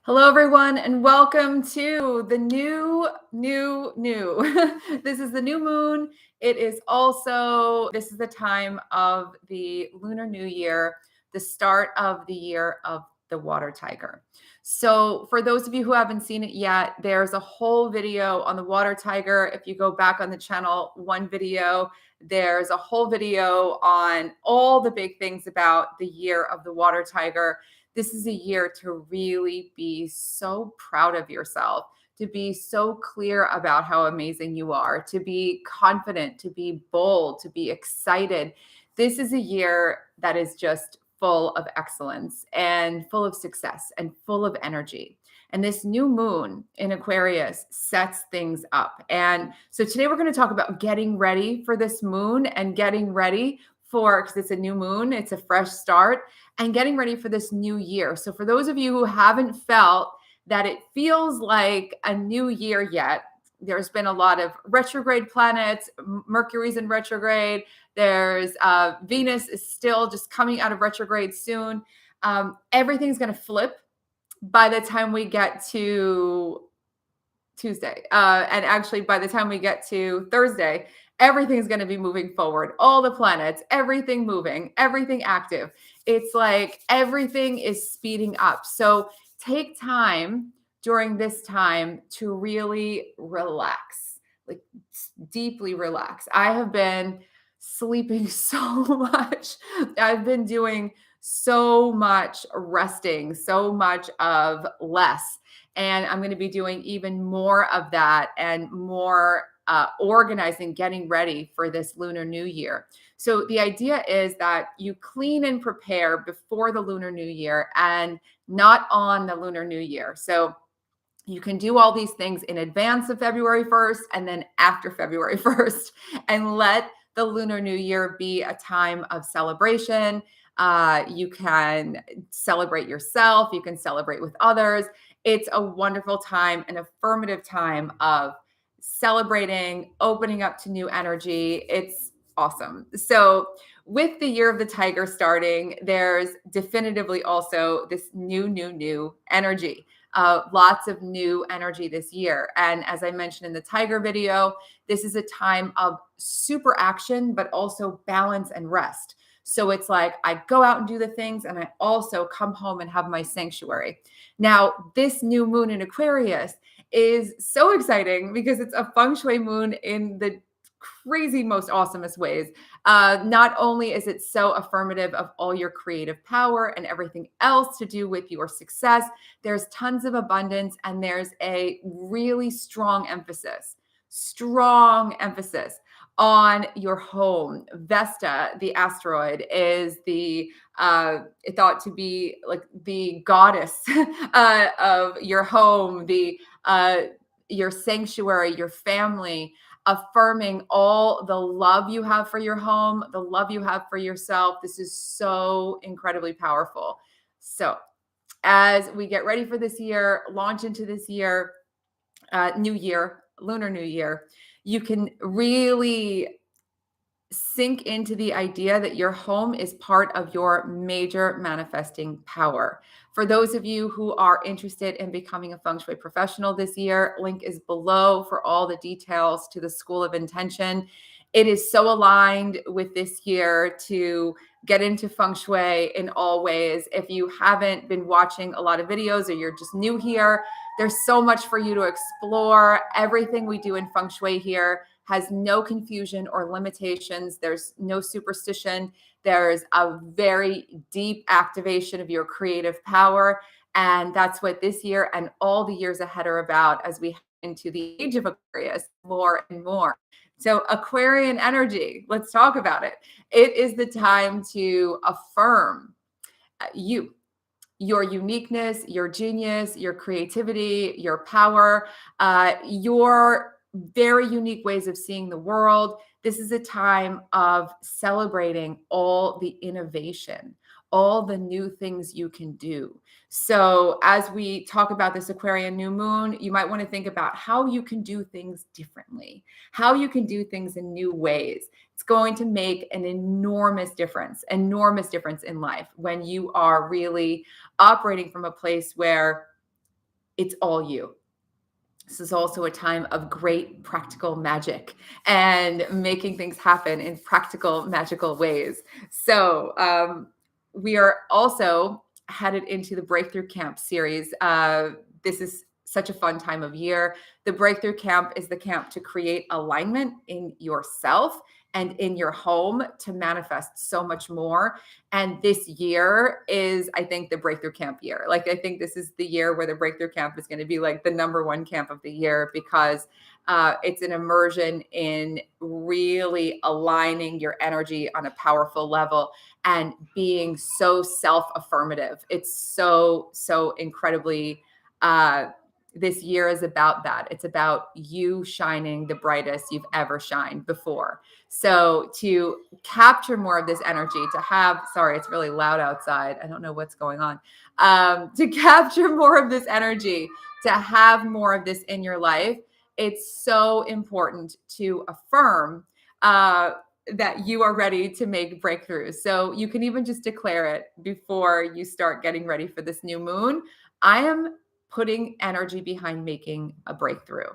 Hello, everyone, and welcome to the new. This is the new moon. This is the time of the Lunar New Year, the start of the year of the water tiger. So for those of you who haven't seen it yet, there's a whole video on the water tiger. If you go back on the channel, one video, there's a whole video on all the big things about the year of the water tiger. This is a year to really be so proud of yourself, to be so clear about how amazing you are, to be confident, to be bold, to be excited. This is a year that is just full of excellence and full of success and full of energy. And this new moon in Aquarius sets things up. And so today we're going to talk about getting ready for this moon and getting ready because it's a new moon, it's a fresh start, and getting ready for this new year. So for those of you who haven't felt that it feels like a new year yet, there's been a lot of retrograde planets. Mercury's in retrograde. There's Venus is still just coming out of retrograde soon. Everything's going to flip by the time we get to Tuesday. And actually, by the time we get to Thursday, everything's going to be moving forward. All the planets, everything moving, everything active. It's like everything is speeding up. So take time during this time to really relax, like deeply relax. I have been sleeping so much. I've been doing so much resting, so much of less. And I'm going to be doing even more of that and more organizing, getting ready for this Lunar New Year. So the idea is that you clean and prepare before the Lunar New Year and not on the Lunar New Year. So you can do all these things in advance of February 1st and then after February 1st and let the Lunar New Year be a time of celebration. You can celebrate yourself. You can celebrate with others. It's a wonderful time, an affirmative time of celebrating, opening up to new energy. It's awesome. So with the year of the tiger starting, there's definitively also this new energy. Lots of new energy this year. And as I mentioned in the tiger video, this is a time of super action, but also balance and rest. So it's like I go out and do the things, and I also come home and have my sanctuary. Now, this new moon in Aquarius is so exciting because it's a feng shui moon in the crazy, most awesomest ways. Not only is it so affirmative of all your creative power and everything else to do with your success, there's tons of abundance, and there's a really strong emphasis on your home. Vesta, the asteroid, is thought to be like the goddess of your home, your sanctuary, your family, affirming all the love you have for your home, the love you have for yourself. This is so incredibly powerful. So as we get ready for this year, launch into this year, new year, Lunar New Year, you can really sink into the idea that your home is part of your major manifesting power. For those of you who are interested in becoming a feng shui professional this year, link is below for all the details to the School of Intention. It is so aligned with this year to get into feng shui in all ways. If you haven't been watching a lot of videos or you're just new here, there's so much for you to explore. Everything we do in feng shui here has no confusion or limitations. There's no superstition. There's a very deep activation of your creative power. And that's what this year and all the years ahead are about as we head into the age of Aquarius more and more. So Aquarian energy, let's talk about it. It is the time to affirm your uniqueness, your genius, your creativity, your power, your very unique ways of seeing the world. This is a time of celebrating all the innovation, all the new things you can do. So as we talk about this Aquarian new moon, you might want to think about how you can do things differently, how you can do things in new ways. It's going to make an enormous difference in life when you are really operating from a place where It's all you. This is also a time of great practical magic and making things happen in practical, magical ways. So, we are also headed into the Breakthrough Camp series. This is such a fun time of year. The Breakthrough Camp is the camp to create alignment in yourself and in your home to manifest so much more. And this year is, I think, the Breakthrough Camp year. Like, I think this is the year where the Breakthrough Camp is going to be like the number one camp of the year, because it's an immersion in really aligning your energy on a powerful level and being so self-affirmative. It's so incredibly, this year is about that. It's about you shining the brightest you've ever shined before. So to capture more of this energy, to have, sorry, it's really loud outside. I don't know what's going on. To capture more of this energy, to have more of this in your life, it's so important to affirm that you are ready to make breakthroughs. So you can even just declare it before you start getting ready for this new moon. I am putting energy behind making a breakthrough.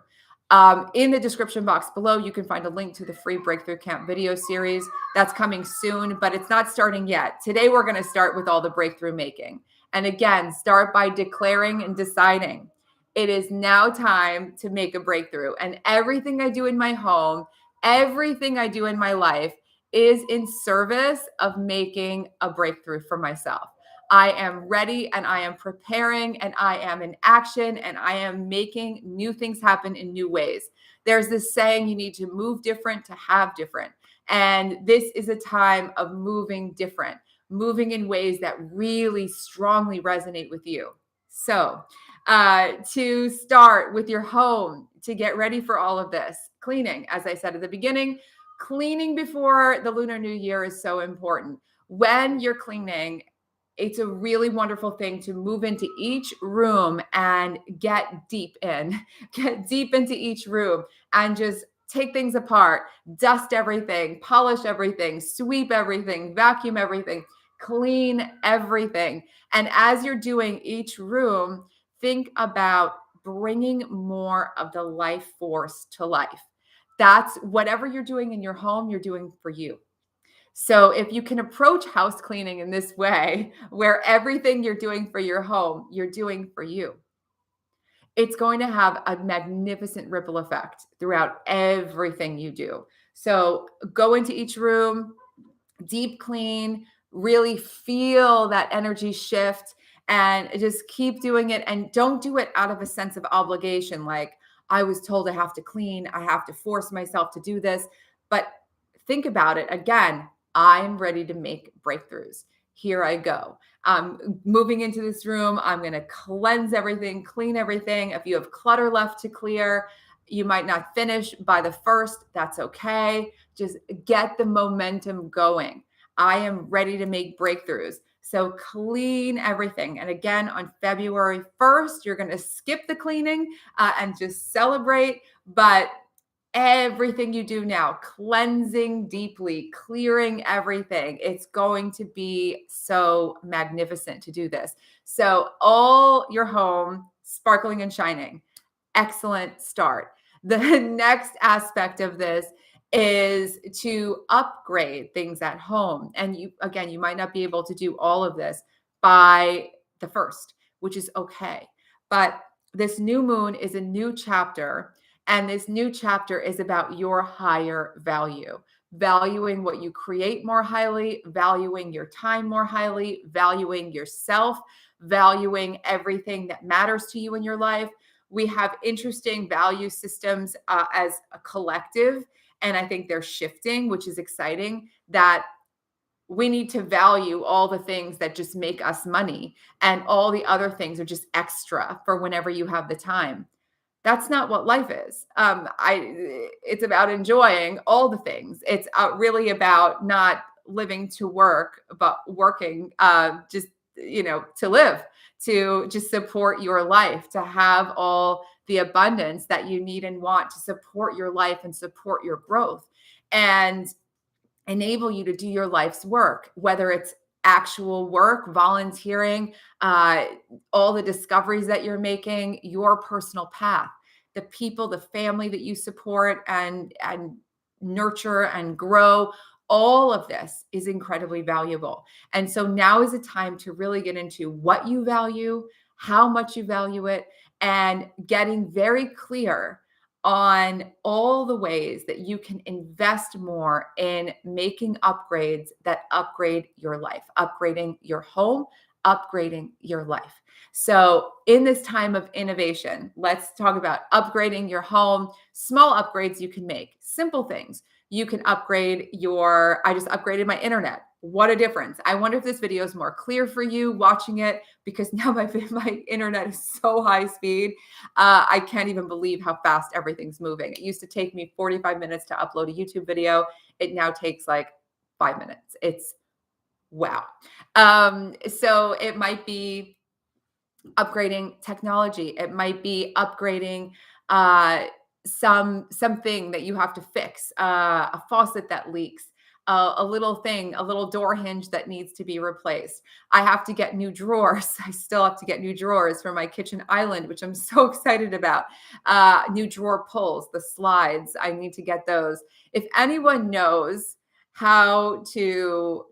In the description box below, you can find a link to the free Breakthrough Camp video series that's coming soon, but it's not starting yet. Today, we're going to start with all the breakthrough making. And again, start by declaring and deciding it is now time to make a breakthrough. And everything I do in my home, everything I do in my life is in service of making a breakthrough for myself. I am ready and I am preparing and I am in action and I am making new things happen in new ways. There's this saying, you need to move different to have different. And this is a time of moving different, moving in ways that really strongly resonate with you. So, to start with your home, to get ready for all of this, cleaning, as I said at the beginning, cleaning before the Lunar New Year is so important. When you're cleaning, it's a really wonderful thing to move into each room and get deep into each room and just take things apart, dust everything, polish everything, sweep everything, vacuum everything, clean everything. And as you're doing each room, think about bringing more of the life force to life. That's whatever you're doing in your home, you're doing for you. So if you can approach house cleaning in this way, where everything you're doing for your home, you're doing for you, it's going to have a magnificent ripple effect throughout everything you do. So go into each room, deep clean, really feel that energy shift and just keep doing it. And don't do it out of a sense of obligation. Like, I was told I have to clean, I have to force myself to do this. But think about it again. I'm ready to make breakthroughs. Here I go. Moving into this room, I'm going to cleanse everything, clean everything. If you have clutter left to clear, you might not finish by the first. That's okay. Just get the momentum going. I am ready to make breakthroughs. So clean everything. And again, on February 1st, you're going to skip the cleaning and just celebrate. But everything you do now, cleansing deeply, clearing everything, it's going to be so magnificent to do this. So all your home sparkling and shining. Excellent start. The next aspect of this is to upgrade things at home. And you, again, you might not be able to do all of this by the first, which is okay. But this new moon is a new chapter. And this new chapter is about your higher value, valuing what you create more highly, valuing your time more highly, valuing yourself, valuing everything that matters to you in your life. We have interesting value systems as a collective, and I think they're shifting, which is exciting, that we need to value all the things that just make us money, and all the other things are just extra for whenever you have the time. That's not what life is. It's about enjoying all the things. It's really about not living to work, but working just, to live, to just support your life, to have all the abundance that you need and want to support your life and support your growth and enable you to do your life's work, whether it's actual work, volunteering, all the discoveries that you're making, your personal path, the people, the family that you support and nurture and grow. All of this is incredibly valuable. And so now is a time to really get into what you value, how much you value it, and getting very clear on all the ways that you can invest more in making upgrades that upgrade your life, upgrading your home, upgrading your life. So, in this time of innovation, let's talk about upgrading your home, small upgrades you can make, simple things. You can upgrade I just upgraded my internet. What a difference. I wonder if this video is more clear for you watching it, because now my internet is so high speed. I can't even believe how fast everything's moving. It used to take me 45 minutes to upload a YouTube video. It now takes like 5 minutes. It's wow. So it might be upgrading technology. It might be upgrading something that you have to fix, a faucet that leaks, a little thing, a little door hinge that needs to be replaced. I have to get new drawers. I still have to get new drawers for my kitchen island, which I'm so excited about. New drawer pulls, the slides. I need to get those. If anyone knows how to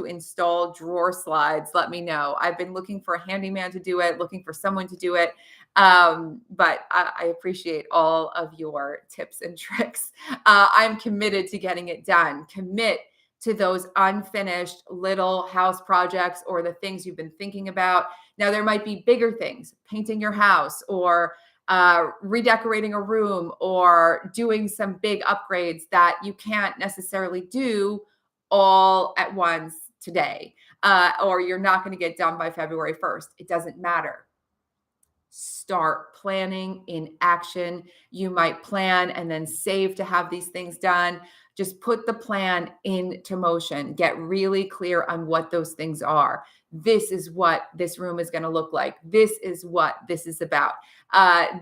install drawer slides, let me know. I've been looking for a handyman to do it, looking for someone to do it. But I appreciate all of your tips and tricks. I'm committed to getting it done. Commit to those unfinished little house projects or the things you've been thinking about. Now, there might be bigger things, painting your house or redecorating a room or doing some big upgrades that you can't necessarily do all at once today, or you're not going to get done by February 1st. It doesn't matter. Start planning in action. You might plan and then save to have these things done. Just put the plan into motion. Get really clear on what those things are. This is what this room is going to look like. This is what this is about.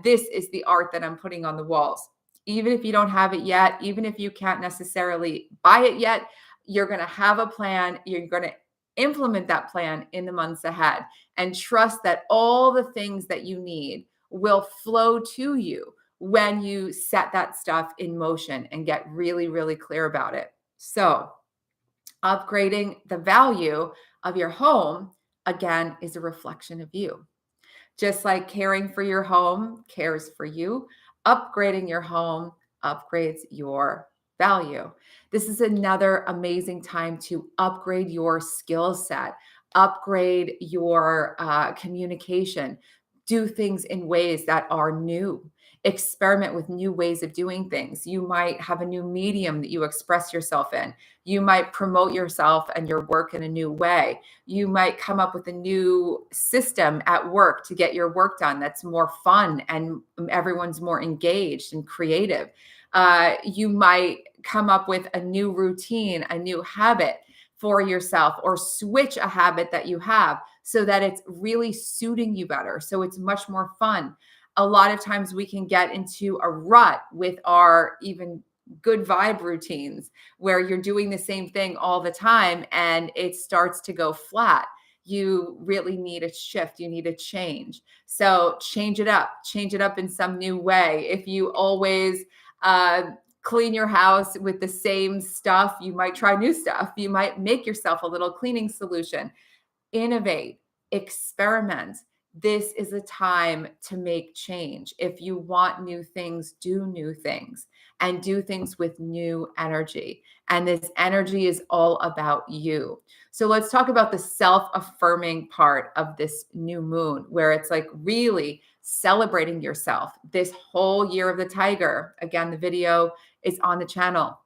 This is the art that I'm putting on the walls. Even if you don't have it yet, even if you can't necessarily buy it yet, you're going to have a plan. You're going to implement that plan in the months ahead and trust that all the things that you need will flow to you when you set that stuff in motion and get really, really clear about it. So, upgrading the value of your home, again, is a reflection of you. Just like caring for your home cares for you, upgrading your home upgrades your value. This is another amazing time to upgrade your skill set, upgrade your communication, do things in ways that are new. Experiment with new ways of doing things. You might have a new medium that you express yourself in. You might promote yourself and your work in a new way. You might come up with a new system at work to get your work done that's more fun and everyone's more engaged and creative. You might come up with a new routine, a new habit for yourself, or switch a habit that you have so that it's really suiting you better. So it's much more fun. A lot of times we can get into a rut with our even good vibe routines where you're doing the same thing all the time and it starts to go flat. You really need a shift. You need a change. So change it up in some new way. If you always clean your house with the same stuff, you might try new stuff. You might make yourself a little cleaning solution. Innovate, experiment. This is a time to make change. If you want new things, do new things and do things with new energy. And this energy is all about you. So let's talk about the self-affirming part of this new moon, where it's like really celebrating yourself. This whole year of the tiger, again, the video is on the channel.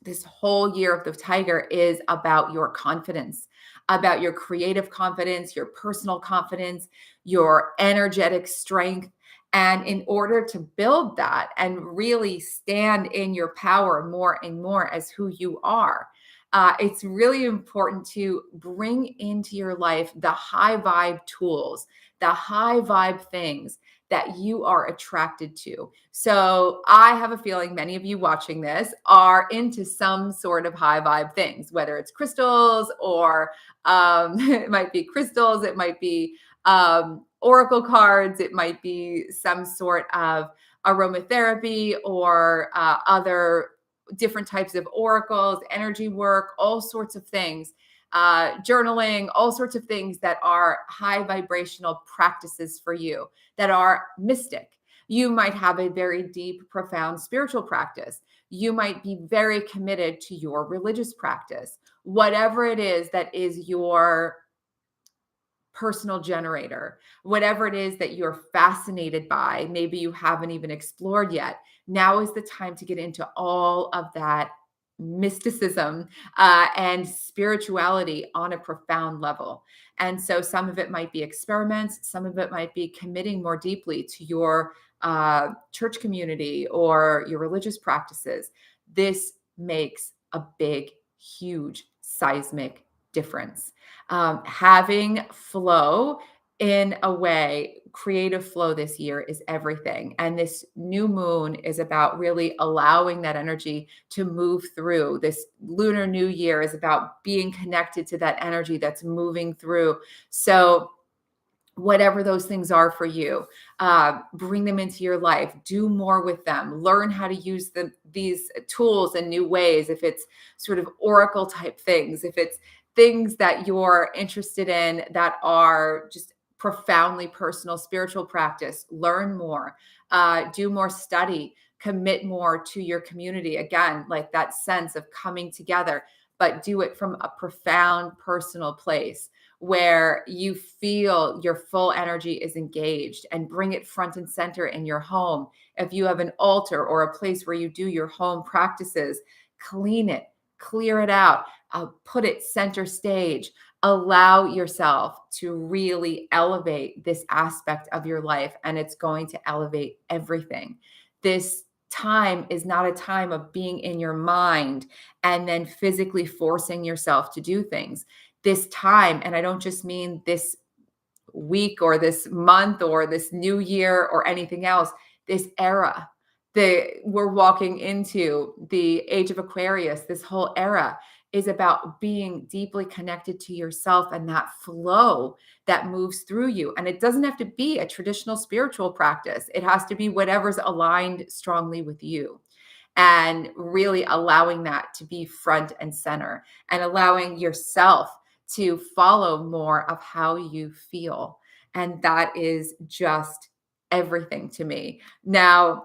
This whole year of the tiger is about your confidence, about your creative confidence, your personal confidence, your energetic strength. And in order to build that and really stand in your power more and more as who you are, It's really important to bring into your life the high vibe tools, the high vibe things that you are attracted to. So I have a feeling many of you watching this are into some sort of high vibe things, whether it's crystals or it might be crystals, it might be oracle cards, it might be some sort of aromatherapy or other different types of oracles, energy work, all sorts of things, journaling, all sorts of things that are high vibrational practices for you that are mystic. You might have a very deep, profound spiritual practice. You might be very committed to your religious practice. Whatever it is that is your personal generator, whatever it is that you're fascinated by, maybe you haven't even explored yet. Now is the time to get into all of that mysticism and spirituality on a profound level. And so some of it might be experiments, some of it might be committing more deeply to your church community or your religious practices. This makes a big, huge seismic difference. Having flow in a way, creative flow this year is everything. And this new moon is about really allowing that energy to move through. This lunar new year is about being connected to that energy that's moving through. So whatever those things are for you, bring them into your life, do more with them, learn how to use these tools in new ways. If it's sort of oracle type things, if it's things that you're interested in that are just profoundly personal spiritual practice, learn more, do more study, commit more to your community. Again, like that sense of coming together, but do it from a profound personal place where you feel your full energy is engaged, and bring it front and center in your home. If you have an altar or a place where you do your home practices, clean it, clear it out, put it center stage. Allow yourself to really elevate this aspect of your life, and it's going to elevate everything. This time is not a time of being in your mind and then physically forcing yourself to do things. This time, and I don't just mean this week or this month or this new year or anything else, this era that we're walking into, the age of Aquarius, this whole era is about being deeply connected to yourself and that flow that moves through you. And it doesn't have to be a traditional spiritual practice. It has to be whatever's aligned strongly with you, and really allowing that to be front and center, and allowing yourself to follow more of how you feel. And that is just everything to me. Now,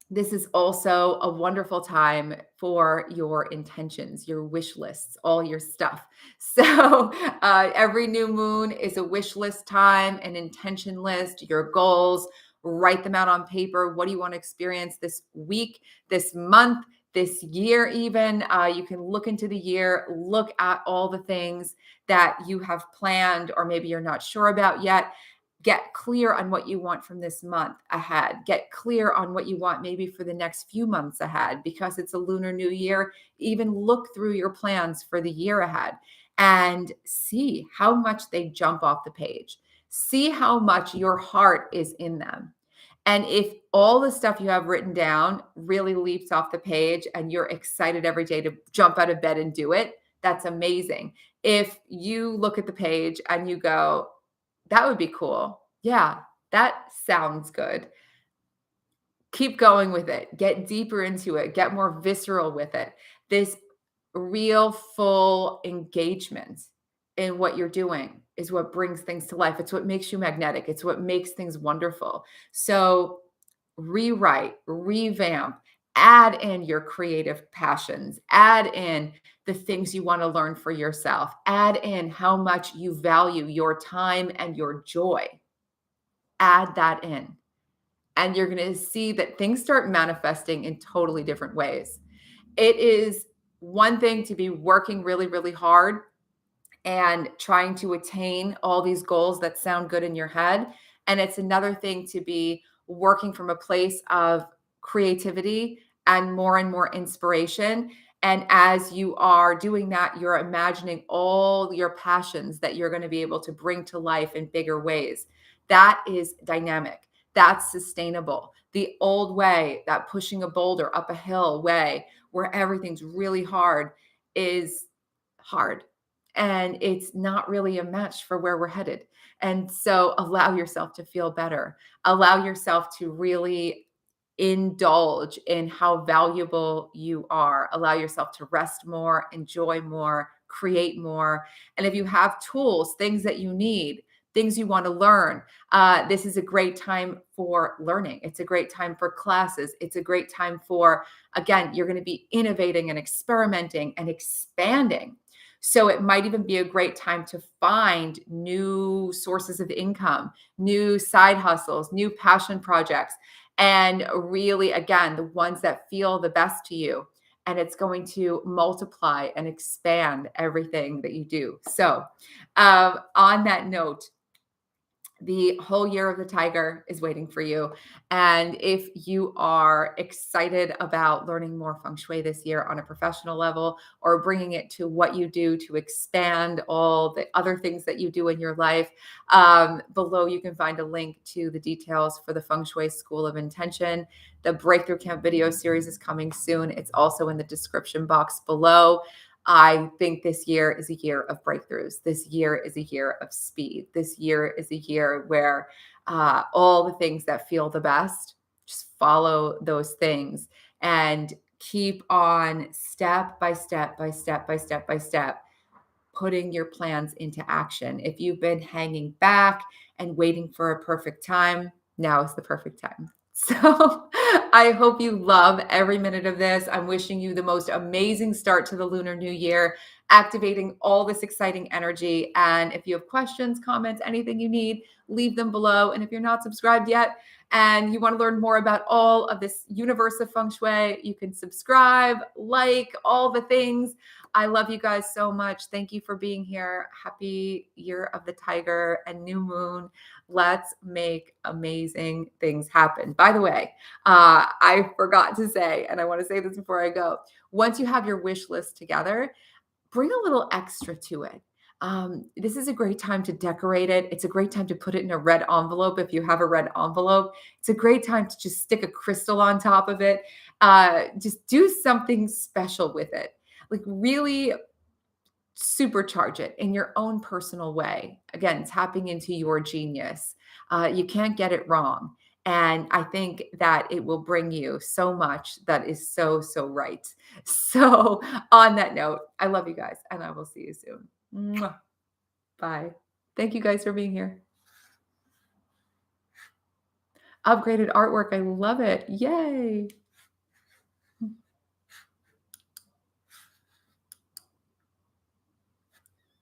this is also a wonderful time for your intentions, your wish lists, all your stuff. So every new moon is a wish list time, an intention list, your goals. Write them out on paper. What do you want to experience this week, this month, this year even? You can look into the year, look at all the things that you have planned or maybe you're not sure about yet. Get clear on what you want from this month ahead. Get clear on what you want maybe for the next few months ahead, because it's a lunar new year. Even look through your plans for the year ahead and see how much they jump off the page. See how much your heart is in them. And if all the stuff you have written down really leaps off the page and you're excited every day to jump out of bed and do it, that's amazing. If you look at the page and you go, that would be cool. Yeah, that sounds good. Keep going with it. Get deeper into it. Get more visceral with it. This real full engagement in what you're doing is what brings things to life. It's what makes you magnetic. It's what makes things wonderful. So rewrite, revamp, add in your creative passions, add in the things you want to learn for yourself, add in how much you value your time and your joy. Add that in. And you're going to see that things start manifesting in totally different ways. It is one thing to be working really, really hard and trying to attain all these goals that sound good in your head. And it's another thing to be working from a place of creativity and more inspiration And as you are doing that, you're imagining all your passions that you're going to be able to bring to life in bigger ways. That is dynamic. That's sustainable. The old way, that pushing a boulder up a hill way, where everything's really hard, is hard. And it's not really a match for where we're headed. And so allow yourself to feel better. Allow yourself to really indulge in how valuable you are. Allow yourself to rest more, enjoy more, create more. And if you have tools, things that you need, things you want to learn, this is a great time for learning. It's a great time for classes. It's a great time for, again, you're going to be innovating and experimenting and expanding. So it might even be a great time to find new sources of income, new side hustles, new passion projects, and really, again, the ones that feel the best to you. And it's going to multiply and expand everything that you do. So, on that note, the whole year of the tiger is waiting for you. And if you are excited about learning more feng shui this year on a professional level, or bringing it to what you do to expand all the other things that you do in your life, below you can find a link to the details for the Feng Shui School of Intention. The Breakthrough Camp video series is coming soon. It's also in the description box below. I think this year is a year of breakthroughs. This year is a year of speed. This year is a year where all the things that feel the best, just follow those things and keep on step by step by step by step by step, putting your plans into action. If you've been hanging back and waiting for a perfect time, now is the perfect time. So I hope you love every minute of this. I'm wishing you the most amazing start to the Lunar New Year, activating all this exciting energy. And if you have questions, comments, anything you need, leave them below. And if you're not subscribed yet and you want to learn more about all of this universe of feng shui, you can subscribe, like, all the things. I love you guys so much. Thank you for being here. Happy Year of the Tiger and New Moon. Let's make amazing things happen. By the way, I forgot to say, and I want to say this before I go, once you have your wish list together, bring a little extra to it. This is a great time to decorate it. It's a great time to put it in a red envelope if you have a red envelope. It's a great time to just stick a crystal on top of it. Just do something special with it. Like, really supercharge it in your own personal way. Again, tapping into your genius. You can't get it wrong. And I think that it will bring you so much that is so, so right. So, on that note, I love you guys and I will see you soon. Mwah. Bye. Thank you guys for being here. Upgraded artwork. I love it. Yay.